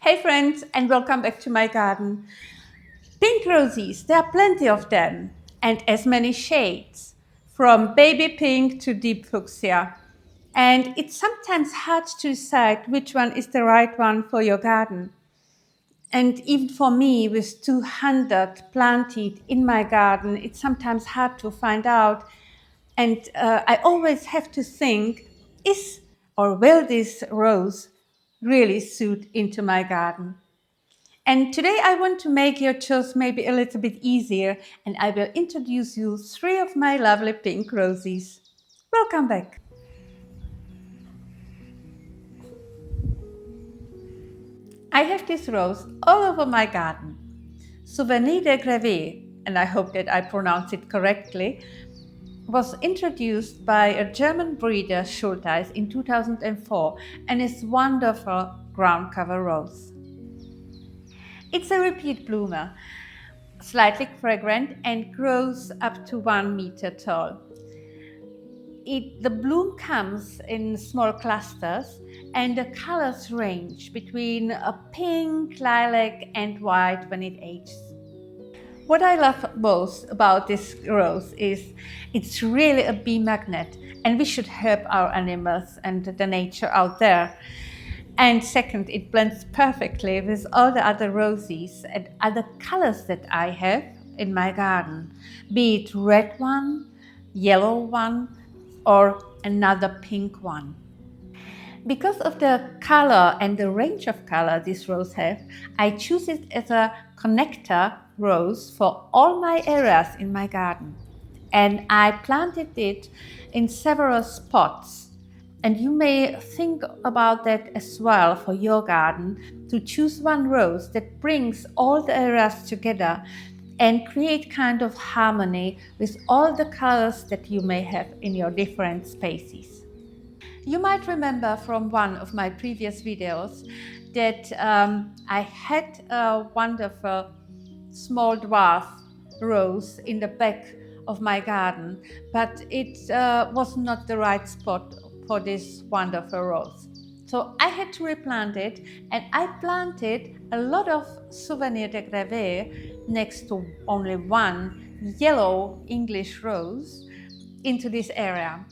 Hey friends, and welcome back to my garden. Pink roses, there are plenty of them, and as many shades, from baby pink to deep fuchsia. And it's sometimes hard to decide which one is the right one for your garden. And even for me, with 200 planted in my garden, it's sometimes hard to find out. And I always have to think, is or will this rose really suit into my garden? And today I want to make your choice maybe a little bit easier, and I will introduce you three of my lovely pink roses. Welcome back. I have this rose all over my garden. Souvenir de Greuville, and I hope that I pronounce it correctly, was introduced by a German breeder, Schulteis, in 2004 and is wonderful ground cover rose. It's a repeat bloomer, slightly fragrant and grows up to 1 meter tall. The bloom comes in small clusters and the colors range between a pink, lilac and white when it ages. What I love most about this rose is it's really a bee magnet, and we should help our animals and the nature out there. And second, it blends perfectly with all the other roses and other colors that I have in my garden, be it red one, yellow one, or another pink one. Because of the color and the range of color this rose has, I choose it as a connector rose for all my areas in my garden. And I planted it in several spots. And you may think about that as well for your garden, to choose one rose that brings all the areas together and create kind of harmony with all the colors that you may have in your different spaces. You might remember from one of my previous videos that I had a wonderful small dwarf rose in the back of my garden, but it was not the right spot for this wonderful rose. So I had to replant it, and I planted a lot of Souvenir de Greuville next to only one yellow English rose into this area.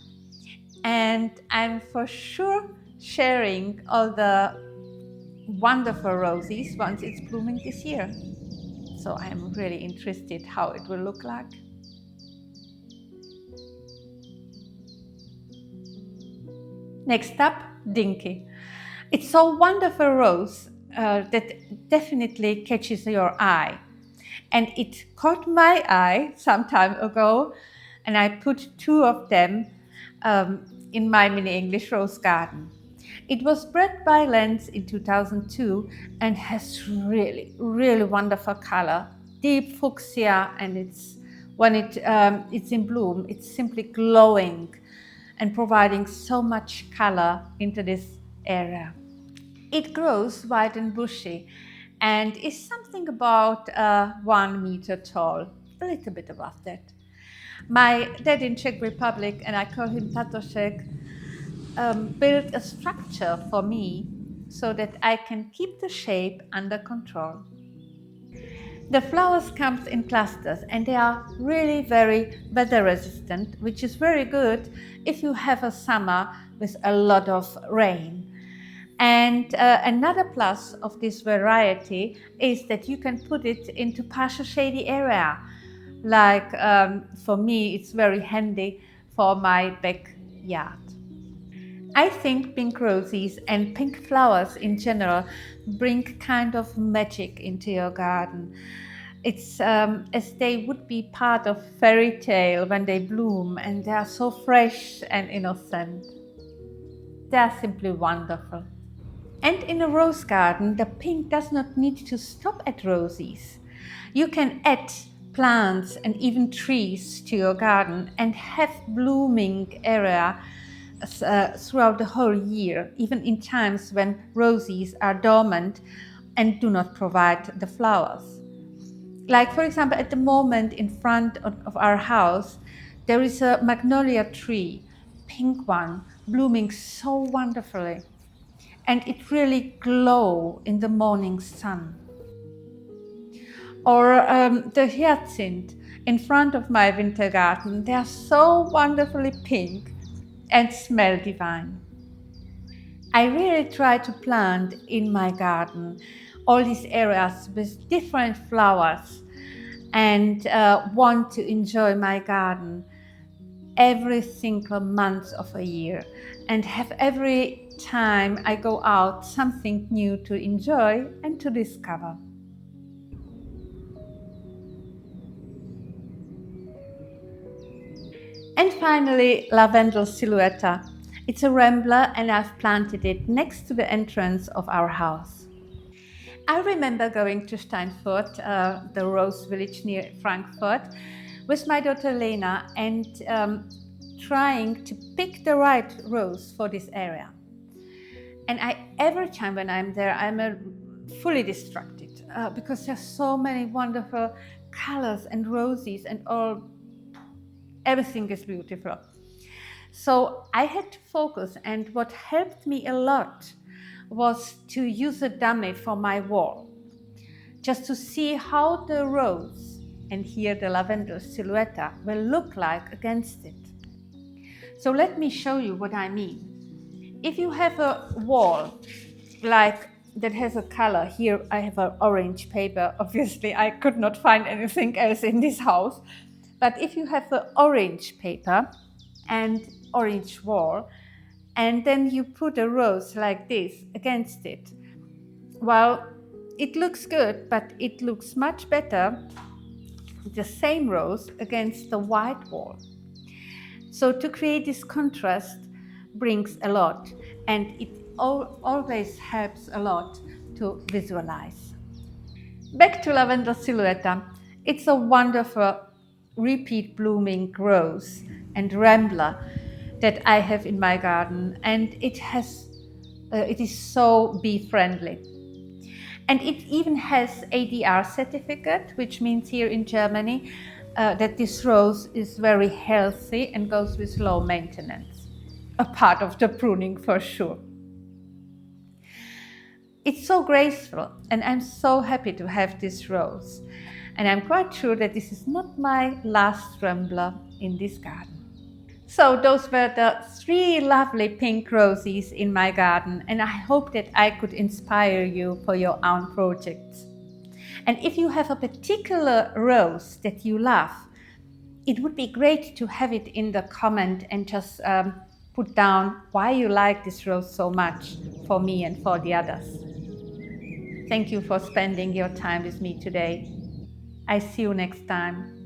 And I'm for sure sharing all the wonderful roses once it's blooming this year. So I'm really interested how it will look like. Next up, Dinky. It's a wonderful rose that definitely catches your eye. And it caught my eye some time ago, and I put two of them in my mini English rose garden. It was bred by Lenz in 2002 and has really, really wonderful color, deep fuchsia, and when it's in bloom, it's simply glowing and providing so much color into this area. It grows wide and bushy and is something about 1 meter tall, a little bit above that. My dad in Czech Republic, and I call him Tatošek, built a structure for me so that I can keep the shape under control. The flowers come in clusters and they are really very weather resistant, which is very good if you have a summer with a lot of rain. And another plus of this variety is that you can put it into partial shady area. Like for me, it's very handy for my backyard. I think pink roses and pink flowers in general bring kind of magic into your garden. It's as they would be part of fairy tale when they bloom, and they are so fresh and innocent. They are simply wonderful. And in a rose garden, the pink does not need to stop at roses. You can add plants and even trees to your garden and have blooming area throughout the whole year, even in times when roses are dormant and do not provide the flowers. Like, for example, at the moment in front of our house, there is a magnolia tree, pink one, blooming so wonderfully. and it really glow in the morning sun. Or the hyacinth in front of my winter garden, they are so wonderfully pink and smell divine. I really try to plant in my garden all these areas with different flowers and want to enjoy my garden every single month of a year and have every time I go out something new to enjoy and to discover. And finally, Lavendel Silhouetta. It's a rambler and I've planted it next to the entrance of our house. I remember going to Steinfurt, the rose village near Frankfurt, with my daughter Lena and trying to pick the right rose for this area. And every time when I'm there, I'm fully distracted because there's so many wonderful colors and roses and everything is beautiful. So I had to focus, and what helped me a lot was to use a dummy for my wall, just to see how the rose, and here the lavender silhouette, will look like against it. So let me show you what I mean. If you have a wall like that has a color, here I have an orange paper, obviously I could not find anything else in this house, but if you have an orange paper and orange wall, and then you put a rose like this against it, well, it looks good, but it looks much better, the same rose against the white wall. So to create this contrast brings a lot, and it always helps a lot to visualize. Back to Lavender Silhouette. It's a wonderful repeat blooming rose and rambler that I have in my garden, and it is so bee friendly. And it even has ADR certificate, which means here in Germany that this rose is very healthy and goes with low maintenance. A part of the pruning for sure. It's so graceful, and I'm so happy to have this rose. And I'm quite sure that this is not my last rambler in this garden. So those were the 3 lovely pink roses in my garden, and I hope that I could inspire you for your own projects. And if you have a particular rose that you love, it would be great to have it in the comment and just put down why you like this rose so much for me and for the others. Thank you for spending your time with me today. I see you next time.